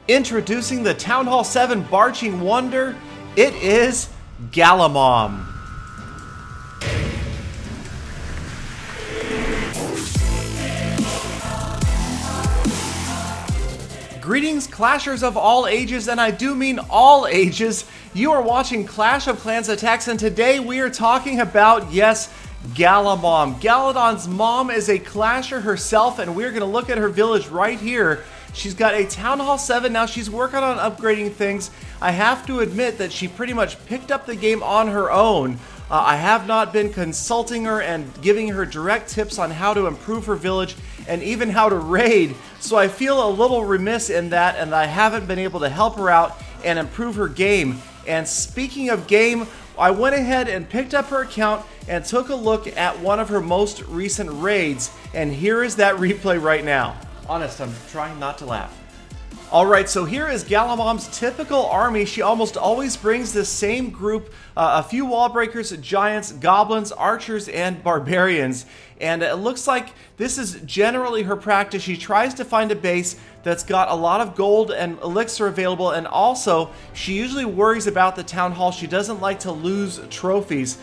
Introducing the Town Hall 7 Barching Wonder, it is Galamom. Greetings, Clashers of all ages, and I do mean all ages. You are watching Clash of Clans Attacks, and today we are talking about, yes, Galamom. Galadon's mom is a clasher herself, and we're going to look at her village right here. She's got a Town Hall 7 now. She's working on upgrading things. I have to admit that she pretty much picked up the game on her own. I have not been consulting her and giving her direct tips on how to improve her village and even how to raid. So I feel a little remiss in that, and I haven't been able to help her out and improve her game. And speaking of game, I went ahead and picked up her account and took a look at one of her most recent raids. And here is that replay right now. Honest, I'm trying not to laugh. Alright, so here is Galamom's typical army. She almost always brings the same group, a few wall breakers, giants, goblins, archers, and barbarians. And it looks like this is generally her practice. She tries to find a base that's got a lot of gold and elixir available, and also she usually worries about the town hall. She doesn't like to lose trophies.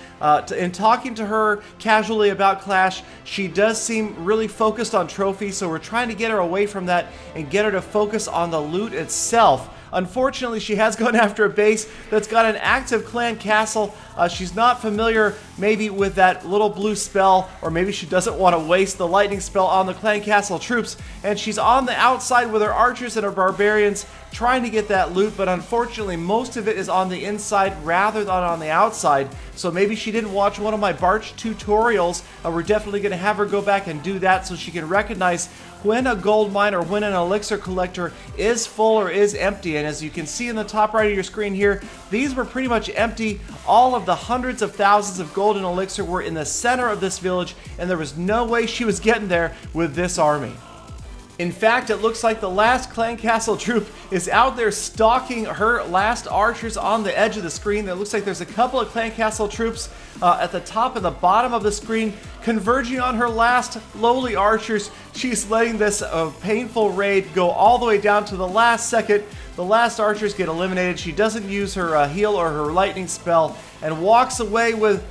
In talking to her casually about Clash, she does seem really focused on trophies, so we're trying to get her away from that and get her to focus on the loot itself. Unfortunately, she has gone after a base that's got an active clan castle. She's not familiar maybe with that little blue spell, or maybe she doesn't want to waste the lightning spell on the clan castle troops, and she's on the outside with her archers and her barbarians trying to get that loot, but unfortunately most of it is on the inside rather than on the outside. So maybe she didn't watch one of my Barch tutorials. We're definitely going to have her go back and do that so she can recognize when a gold mine or when an elixir collector is full or is empty. And as you can see in the top right of your screen here, these were pretty much empty. All of the hundreds of thousands of gold and elixir were in the center of this village, and there was no way she was getting there with this army. In fact, it looks like the last clan castle troop is out there stalking her last archers on the edge of the screen. It looks like there's a couple of clan castle troops at the top and the bottom of the screen converging on her last lowly archers. She's letting this painful raid go all the way down to the last second. The last archers get eliminated. She doesn't use her heal or her lightning spell and walks away with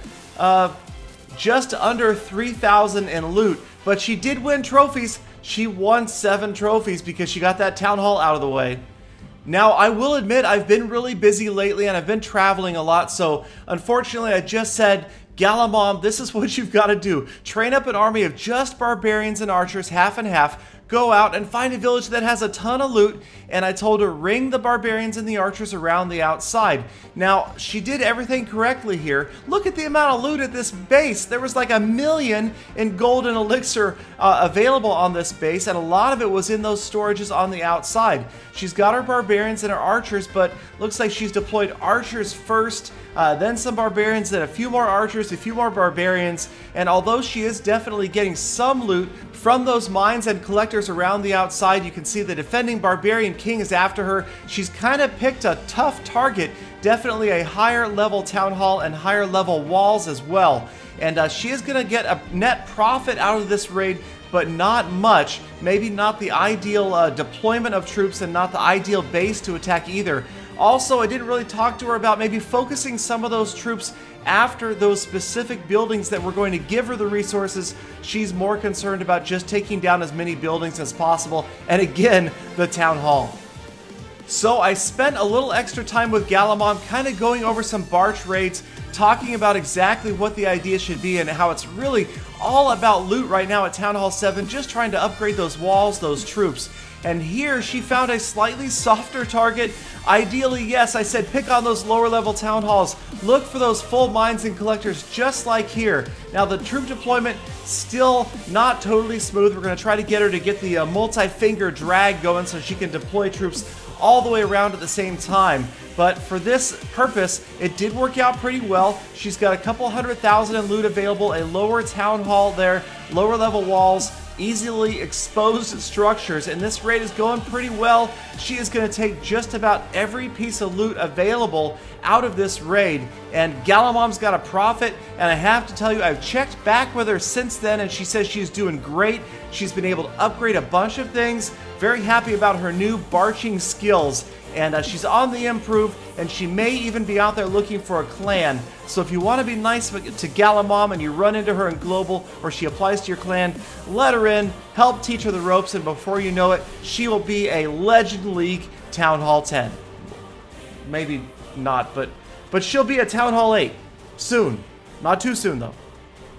just under 3,000 in loot. But she did win trophies. She won 7 trophies because she got that town hall out of the way. Now, I will admit I've been really busy lately and I've been traveling a lot, so unfortunately I just said, Galamom, this is what you've got to do. Train up an army of just barbarians and archers, half and half. Go out and find a village that has a ton of loot, and I told her ring the barbarians and the archers around the outside. Now, she did everything correctly here. Look at the amount of loot at this base. There was like 1 million in gold and elixir available on this base, and a lot of it was in those storages on the outside. She's got her barbarians and her archers, but looks like she's deployed archers first, then some barbarians, then a few more archers, a few more barbarians, and although she is definitely getting some loot from those mines and collectors around the outside, you can see the defending barbarian king is after her. She's kind of picked a tough target, definitely a higher level town hall and higher level walls as well. And she is going to get a net profit out of this raid, but not much. Maybe not the ideal deployment of troops and not the ideal base to attack either. Also, I didn't really talk to her about maybe focusing some of those troops after those specific buildings that were going to give her the resources. She's more concerned about just taking down as many buildings as possible, and again, the town hall. So I spent a little extra time with Galamom, kind of going over some Barch raids, talking about exactly what the idea should be and how it's really all about loot right now at Town Hall 7, just trying to upgrade those walls, those troops. And here she found a slightly softer target. Ideally, yes, I said pick on those lower level town halls. Look for those full mines and collectors just like here. Now the troop deployment still not totally smooth. We're going to try to get her to get the multi-finger drag going so she can deploy troops all the way around at the same time. But for this purpose, it did work out pretty well. She's got a couple 100,000 in loot available, a lower town hall there, lower level walls, easily exposed structures, and this raid is going pretty well. She is going to take just about every piece of loot available out of this raid, and Galamom's got a profit, and I have to tell you, I've checked back with her since then, and she says she's doing great. She's been able to upgrade a bunch of things. Very happy about her new barching skills, and she's on the improve, and she may even be out there looking for a clan. So if you want to be nice to Galamom and you run into her in Global, or she applies to your clan, let her in, help teach her the ropes, and before you know it, she will be a Legend League Town Hall 10. Maybe not, but she'll be a Town Hall 8. Soon. Not too soon, though.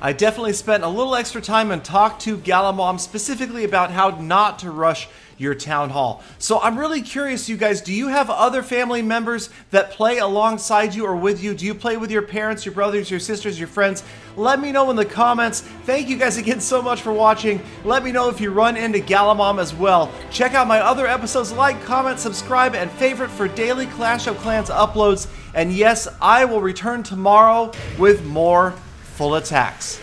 I definitely spent a little extra time and talked to Galamom specifically about how not to rush your Town Hall. So I'm really curious, you guys, do you have other family members that play alongside you or with you? Do you play with your parents, your brothers, your sisters, your friends? Let me know in the comments. Thank you guys again so much for watching. Let me know if you run into Galamom as well. Check out my other episodes, like, comment, subscribe, and favorite for daily Clash of Clans uploads. And yes, I will return tomorrow with more full attacks.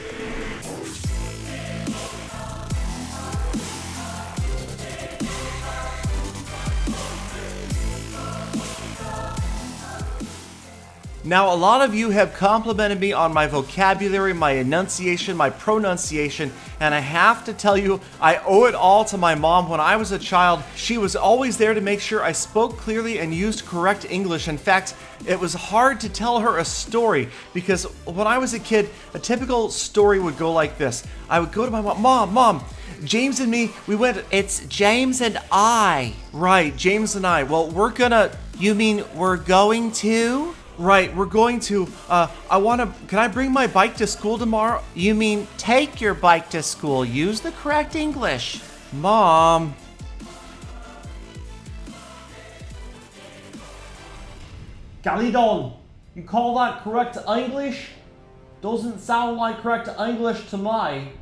Now, a lot of you have complimented me on my vocabulary, my enunciation, my pronunciation, and I have to tell you, I owe it all to my mom. When I was a child, she was always there to make sure I spoke clearly and used correct English. In fact, it was hard to tell her a story because when I was a kid, a typical story would go like this. I would go to my mom, Mom, James and me, we went, it's James and I. Right, James and I. Well, you mean we're going to? Right, we're going to, can I bring my bike to school tomorrow? You mean take your bike to school. Use the correct English. Mom. Galadon, you call that correct English? Doesn't sound like correct English to me.